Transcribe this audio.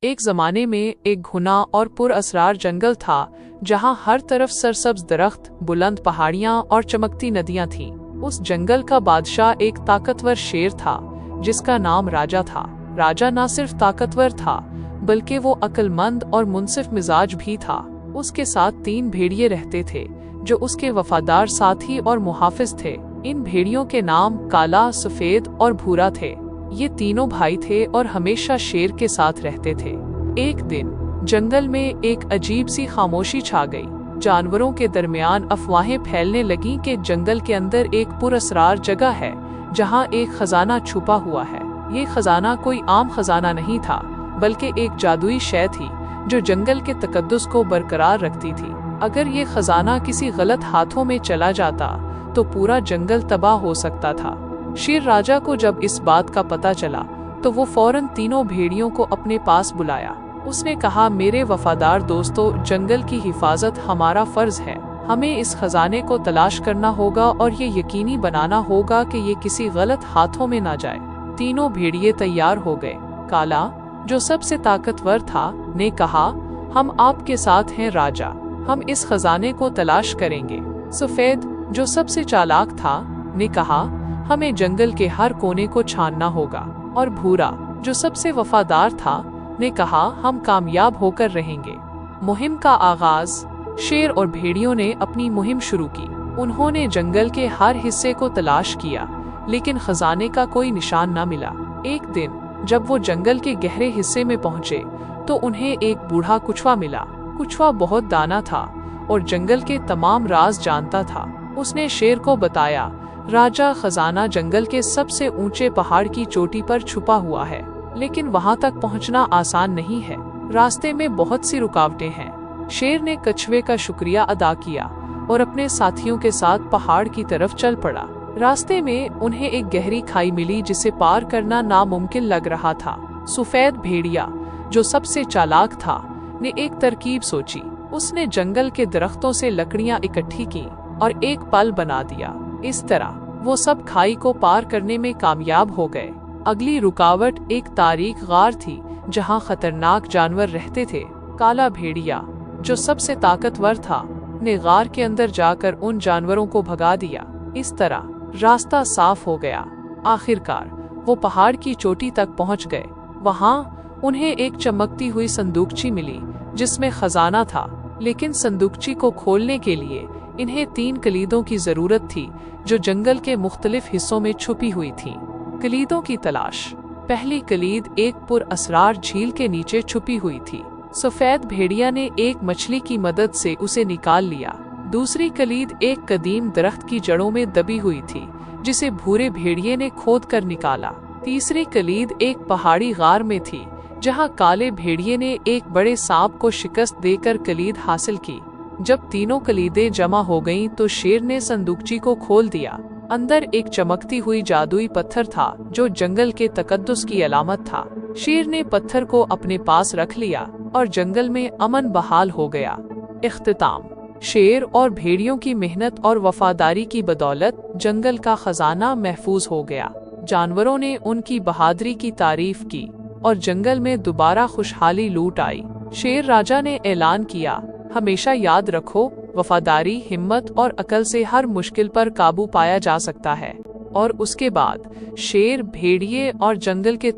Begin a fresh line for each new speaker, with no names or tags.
एक जमाने में एक घुना और पुरअसरार जंगल था जहां हर तरफ सरसब्ज दरख्त, बुलंद पहाड़ियां और चमकती नदियां थीं। उस जंगल का बादशाह एक ताकतवर शेर था जिसका नाम राजा था। राजा न सिर्फ ताकतवर था बल्कि वो अक्लमंद और मुनसिफ मिजाज भी था। उसके साथ 3 भेड़िए रहते थे जो उसके वफादार साथी और मुहाफिज थे। इन भेड़ियों के नाम काला, सफेद और भूरा थे। ये तीनों भाई थे और हमेशा शेर के साथ रहते थे। एक दिन जंगल में एक अजीब सी खामोशी छा गई। जानवरों के दरमियान अफवाहें फैलने लगीं कि जंगल के अंदर एक पुरअसरार जगह है जहां एक खजाना छुपा हुआ है। ये खजाना कोई आम खजाना नहीं था बल्कि एक जादुई शय थी जो जंगल के तकद्दुस को बरकरार रखती थी। अगर ये खजाना किसी गलत हाथों में चला जाता तो पूरा जंगल तबाह हो सकता था। शेर राजा को जब इस बात का पता चला तो वो फौरन तीनों भेड़ियों को अपने पास बुलाया। उसने कहा, मेरे वफादार दोस्तों, जंगल की हिफाजत हमारा फर्ज है। हमें इस खजाने को तलाश करना होगा और ये यकीनी बनाना होगा कि ये किसी गलत हाथों में ना जाए। तीनों भेड़िए तैयार हो गए। काला, जो सबसे ताकतवर था, ने कहा, हम आपके साथ हैं राजा, हम इस खजाने को तलाश करेंगे। सफेद, जो सबसे चालाक था, ने कहा, हमें जंगल के हर कोने को छानना होगा। और भूरा, जो सबसे वफादार था, ने कहा, हम कामयाब होकर रहेंगे। मुहिम का आगाज। शेर और भेड़ियों ने अपनी मुहिम शुरू की। उन्होंने जंगल के हर हिस्से को तलाश किया लेकिन खजाने का कोई निशान न मिला। एक दिन जब वो जंगल के गहरे हिस्से में पहुंचे तो उन्हें एक बूढ़ा कुछवा मिला। कुछवा बहुत दाना था और जंगल के तमाम राज जानता था। उसने शेर को बताया, राजा, खजाना जंगल के सबसे ऊंचे पहाड़ की चोटी पर छुपा हुआ है, लेकिन वहां तक पहुंचना आसान नहीं है। रास्ते में बहुत सी रुकावटें हैं। शेर ने कछुए का शुक्रिया अदा किया और अपने साथियों के साथ पहाड़ की तरफ चल पड़ा। रास्ते में उन्हें एक गहरी खाई मिली जिसे पार करना नामुमकिन लग रहा था। सफेद भेड़िया, जो सबसे चालाक था, ने एक तरकीब सोची। उसने जंगल के दरख्तों से लकड़ियां इकट्ठी की और एक पल बना दिया। इस तरह वो सब खाई को पार करने में कामयाब हो गए। अगली रुकावट एक तारीख गार थी जहां खतरनाक जानवर रहते थे। काला भेड़िया, जो सबसे ताकतवर था, ने गार के अंदर जाकर उन जानवरों को भगा दिया। इस तरह रास्ता साफ हो गया। आखिरकार वो पहाड़ की चोटी तक पहुंच गए। वहां उन्हें एक चमकती हुई संदूकची मिली जिसमें खजाना था, लेकिन संदूकची को खोलने के लिए इन्हें 3 कलीदों की जरूरत थी जो जंगल के मुख्तलिफ हिस्सों में छुपी हुई थीं। कलीदों की तलाश। पहली कलीद एक पुरअसरार झील के नीचे छुपी हुई थी। सफेद भेड़िया ने एक मछली की मदद से उसे निकाल लिया। दूसरी कलीद एक कदीम दरख्त की जड़ों में दबी हुई थी जिसे भूरे भेड़िए ने खोद कर निकाला। तीसरी कलीद एक पहाड़ी गार में थी जहां काले भेड़िए ने एक बड़े सांप को शिकस्त देकर कलीद हासिल की। जब तीनों कलीदें जमा हो गईं तो शेर ने संदूकची को खोल दिया। अंदर एक चमकती हुई जादुई पत्थर था जो जंगल के तकद्दुस की अलामत था। शेर ने पत्थर को अपने पास रख लिया और जंगल में अमन बहाल हो गया। इख्तिताम। शेर और भेड़ियों की मेहनत और वफादारी की बदौलत जंगल का खजाना महफूज हो गया। जानवरों ने उनकी बहादुरी की तारीफ की और जंगल में दोबारा खुशहाली लूट आई। शेर राजा ने ऐलान किया, हमेशा याद रखो, वफादारी, हिम्मत और अकल से हर मुश्किल पर काबू पाया जा सकता है। और उसके बाद शेर, भेड़िए और जंगल के